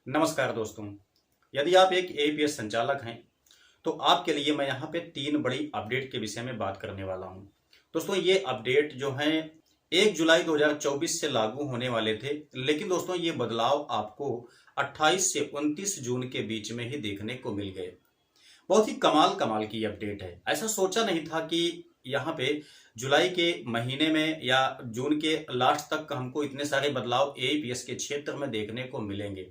नमस्कार दोस्तों। यदि आप एक एपीएस संचालक हैं तो आपके लिए मैं यहाँ पे 3 बड़ी अपडेट के विषय में बात करने वाला हूँ। दोस्तों ये अपडेट जो हैं 1 जुलाई 2024 से लागू होने वाले थे, लेकिन दोस्तों ये बदलाव आपको 28 से 29 जून के बीच में ही देखने को मिल गए। बहुत ही कमाल कमाल की अपडेट है। ऐसा सोचा नहीं था कि यहाँ पे जुलाई के महीने में या जून के लास्ट तक हमको इतने सारे बदलाव एईपीएस के क्षेत्र में देखने को मिलेंगे,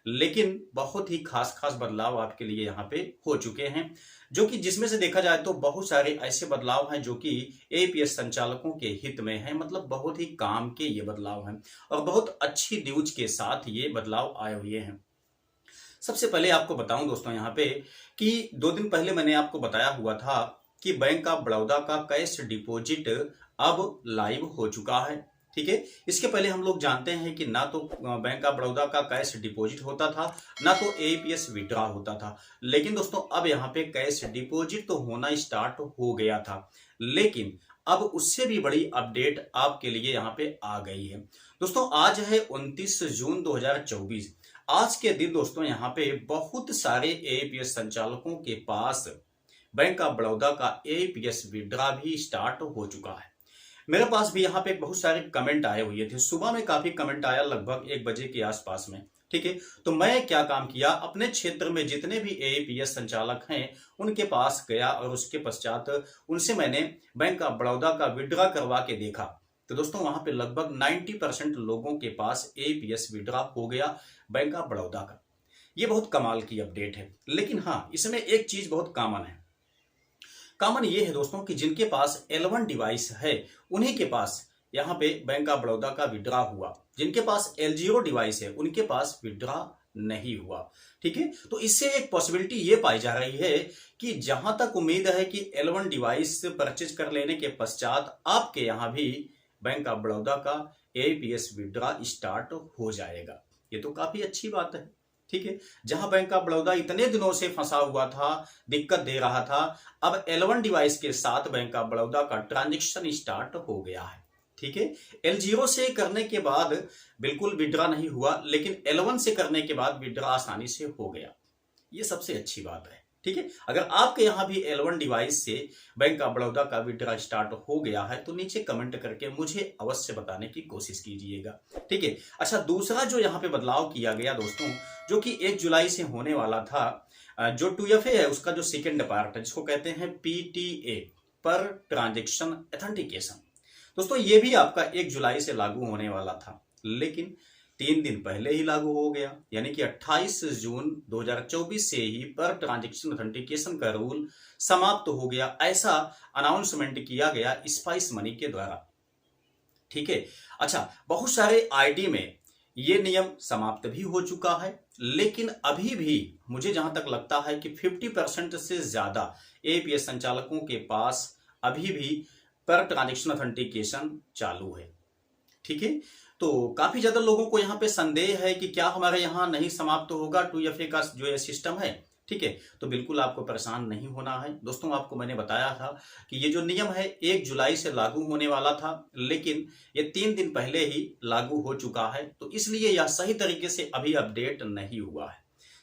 लेकिन बहुत ही खास खास बदलाव आपके लिए यहाँ पे हो चुके हैं, जो कि जिसमें से देखा जाए तो बहुत सारे ऐसे बदलाव हैं जो कि एईपीएस संचालकों के हित में हैं। मतलब बहुत ही काम के ये बदलाव हैं और बहुत अच्छी न्यूज के साथ ये बदलाव आए हुए हैं। सबसे पहले आपको बताऊं दोस्तों यहाँ पे कि 2 दिन पहले मैंने आपको बताया हुआ था कि बैंक ऑफ बड़ौदा का कैश डिपॉजिट अब लाइव हो चुका है। ठीक है, इसके पहले हम लोग जानते हैं कि ना तो बैंक ऑफ बड़ौदा का कैश डिपॉजिट होता था, ना तो एईपीएस विड्रॉ होता था। लेकिन दोस्तों अब यहाँ पे कैश डिपॉजिट तो होना स्टार्ट हो गया था, लेकिन अब उससे भी बड़ी अपडेट आपके लिए यहाँ पे आ गई है। दोस्तों आज है 29 जून 2024। आज के दिन दोस्तों यहाँ पे बहुत सारे एईपीएस संचालकों के पास बैंक ऑफ बड़ौदा का एईपीएस विड्रॉ भी स्टार्ट हो चुका है। मेरे पास भी यहाँ पे बहुत सारे कमेंट आए हुए थे। सुबह में काफी कमेंट आया, लगभग 1 बजे के आसपास में। ठीक है, तो मैं क्या काम किया, अपने क्षेत्र में जितने भी एईपीएस संचालक हैं उनके पास गया और उसके पश्चात उनसे मैंने बैंक ऑफ बड़ौदा का विड्रॉ करवा के देखा। तो दोस्तों वहां पे लगभग 90% लोगों के पास एईपीएस विड्रॉ हो गया बैंक ऑफ बड़ौदा का। ये बहुत कमाल की अपडेट है। लेकिन हाँ, इसमें एक चीज बहुत कॉमन है। कॉमन ये है दोस्तों कि जिनके पास L1 डिवाइस है उन्हीं के पास यहाँ पे बैंक ऑफ बड़ौदा का विड्रॉ हुआ। जिनके पास L0 डिवाइस है उनके पास विड्रॉ नहीं हुआ। ठीक है, तो इससे एक पॉसिबिलिटी ये पाई जा रही है कि जहां तक उम्मीद है कि L1 डिवाइस परचेज कर लेने के पश्चात आपके यहाँ भी बैंक ऑफ बड़ौदा का एईपीएस विड्रॉ स्टार्ट हो जाएगा। ये तो काफी अच्छी बात है। ठीक है, जहां बैंक ऑफ बड़ौदा इतने दिनों से फंसा हुआ था, दिक्कत दे रहा था, अब L1 डिवाइस के साथ बैंक ऑफ बड़ौदा का ट्रांजैक्शन स्टार्ट हो गया है। ठीक है, L0 से करने के बाद बिल्कुल विड्रॉ नहीं हुआ, लेकिन L1 से करने के बाद विड्रॉ आसानी से हो गया। ये सबसे अच्छी बात है। ठीक है, अगर आपके यहां भी L1 डिवाइस से बैंक ऑफ बड़ौदा का विड्रॉ स्टार्ट हो गया है तो नीचे कमेंट करके मुझे अवश्य बताने की कोशिश कीजिएगा। ठीक है, अच्छा दूसरा जो यहाँ पे बदलाव किया गया दोस्तों, जो कि 1 जुलाई से होने वाला था, जो 2FA है उसका जो सेकेंड पार्ट है जिसको कहते हैं PTA, पर ट्रांजेक्शन ऑथेंटिकेशन। दोस्तों ये भी आपका 1 जुलाई से लागू होने वाला था, लेकिन 3 दिन पहले ही लागू हो गया। यानी कि 28 जून 2024 से ही पर ट्रांजैक्शन ऑथेंटिकेशन का रूल समाप्त हो गया, ऐसा अनाउंसमेंट किया गया स्पाइस मनी के द्वारा। ठीक है, अच्छा बहुत सारे आईडी में ये नियम समाप्त भी हो चुका है, लेकिन अभी भी मुझे जहां तक लगता है कि 50% से ज्यादा एपीएस संचालकों के पास अभी भी पर ट्रांजैक्शन ऑथेंटिकेशन चालू है। ठीक है, तो काफी ज्यादा लोगों को यहाँ पे संदेह है कि क्या हमारे यहाँ नहीं समाप्त होगा 2FA का जो ये सिस्टम है। ठीक है, तो बिल्कुल आपको परेशान नहीं होना है दोस्तों। आपको मैंने बताया था कि ये जो नियम है 1 जुलाई से लागू होने वाला था, लेकिन ये 3 दिन पहले ही लागू हो चुका है, तो इसलिए यह सही तरीके से अभी अपडेट नहीं हुआ है।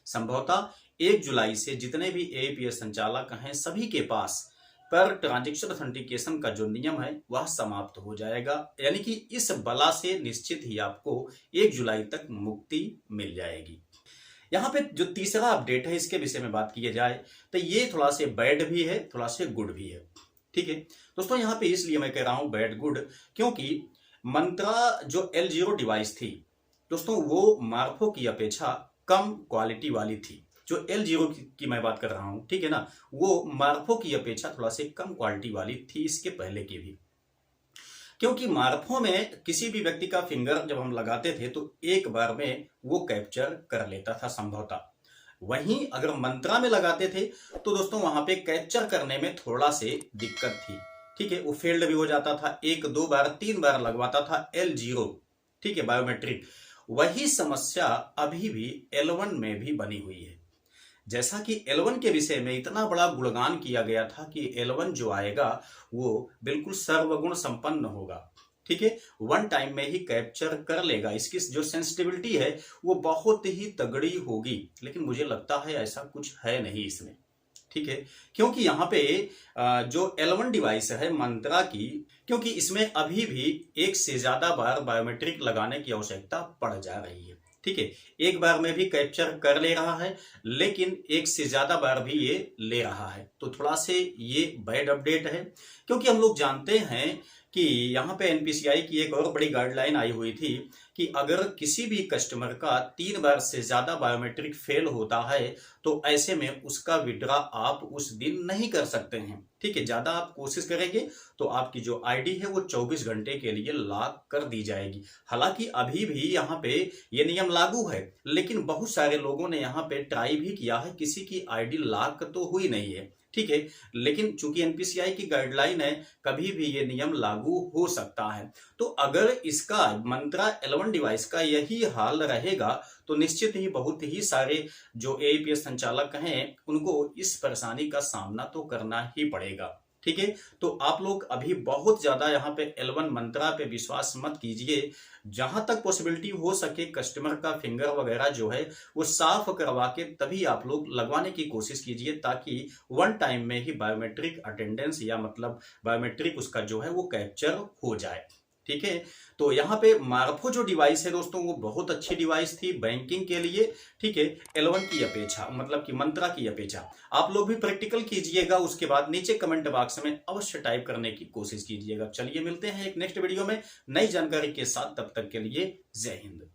संभवतः 1 जुलाई से जितने भी एपीएस संचालक हैं सभी के पास पर ट्रांजैक्शन ऑथेंटिकेशन का जो नियम है वह समाप्त हो जाएगा। यानी कि इस बला से निश्चित ही आपको 1 जुलाई तक मुक्ति मिल जाएगी। यहाँ पे जो तीसरा अपडेट है इसके विषय में बात की जाए तो ये थोड़ा से बैड भी है, थोड़ा से गुड भी है। ठीक है दोस्तों, यहाँ पे इसलिए मैं कह रहा हूं बैड गुड, क्योंकि मंत्रा जो L0 डिवाइस थी दोस्तों वो मार्फो की अपेक्षा कम क्वालिटी वाली थी। जो L0 की मैं बात कर रहा हूं, ठीक है ना, वो मार्फो की अपेक्षा थोड़ा से कम क्वालिटी वाली थी इसके पहले की भी। क्योंकि मार्फो में किसी भी व्यक्ति का फिंगर जब हम लगाते थे तो एक बार में वो कैप्चर कर लेता था संभवतः। वहीं अगर मंत्रा में लगाते थे तो दोस्तों वहां पे कैप्चर करने में थोड़ा से दिक्कत थी। ठीक है, वो फेल्ड भी हो जाता था, 1 2 बार 3 बार लगवाता था L0। ठीक है, बायोमेट्रिक। वही समस्या अभी भी L1 में भी बनी हुई है। जैसा कि L1 के विषय में इतना बड़ा गुणगान किया गया था कि L1 जो आएगा वो बिल्कुल सर्वगुण संपन्न होगा। ठीक है, वन टाइम में ही कैप्चर कर लेगा। इसकी जो सेंसिटिविटी है वो बहुत ही तगड़ी होगी, लेकिन मुझे लगता है ऐसा कुछ है नहीं इसमें, ठीक है, क्योंकि यहाँ पे जो L1 डिवाइस है मंत्रा की, क्योंकि इसमें अभी भी एक से ज्यादा बार बायोमेट्रिक लगाने की आवश्यकता पड़ जा रही है, ठीक है। एक बार में भी कैप्चर कर ले रहा है, लेकिन एक से ज्यादा बार भी ये ले रहा है, तो थोड़ा से ये बैड अपडेट है। क्योंकि हम लोग जानते हैं कि यहाँ पे एनपीसीआई की एक और बड़ी गाइडलाइन आई हुई थी कि अगर किसी भी कस्टमर का 3 बार से ज्यादा बायोमेट्रिक फेल होता है तो ऐसे में उसका विड्रॉ आप उस दिन नहीं कर सकते हैं, ठीक है। ज्यादा आप कोशिश करेंगे तो आपकी जो आईडी है वो 24 घंटे के लिए लॉक कर दी जाएगी। हालांकि अभी भी यहाँ पे ये नियम लागू है, लेकिन बहुत सारे लोगों ने यहाँ पे ट्राई भी किया है, किसी की आईडी लॉक तो हुई नहीं है, ठीक है। लेकिन चूंकि एनपीसीआई की गाइडलाइन है, कभी भी ये नियम लागू हो सकता है। तो अगर इसका मंत्रा L1 डिवाइस का यही हाल रहेगा तो निश्चित ही बहुत ही सारे जो एईपीएस संचालक हैं उनको इस परेशानी का सामना तो करना ही पड़ेगा, ठीक है। तो आप लोग अभी बहुत ज्यादा यहाँ पे L1 मंत्रा पे विश्वास मत कीजिए। जहां तक पॉसिबिलिटी हो सके कस्टमर का फिंगर वगैरह जो है वो साफ करवा के तभी आप लोग लगवाने की कोशिश कीजिए, ताकि वन टाइम में ही बायोमेट्रिक अटेंडेंस या मतलब बायोमेट्रिक उसका जो है वो कैप्चर हो जाए, ठीक है। तो यहाँ पे मार्फो जो डिवाइस है दोस्तों वो बहुत अच्छी डिवाइस थी बैंकिंग के लिए, ठीक है, L1 की अपेक्षा, मतलब कि मंत्रा की अपेक्षा। आप लोग भी प्रैक्टिकल कीजिएगा, उसके बाद नीचे कमेंट बॉक्स में अवश्य टाइप करने की कोशिश कीजिएगा। चलिए मिलते हैं एक नेक्स्ट वीडियो में नई जानकारी के साथ, तब तक के लिए जय हिंद।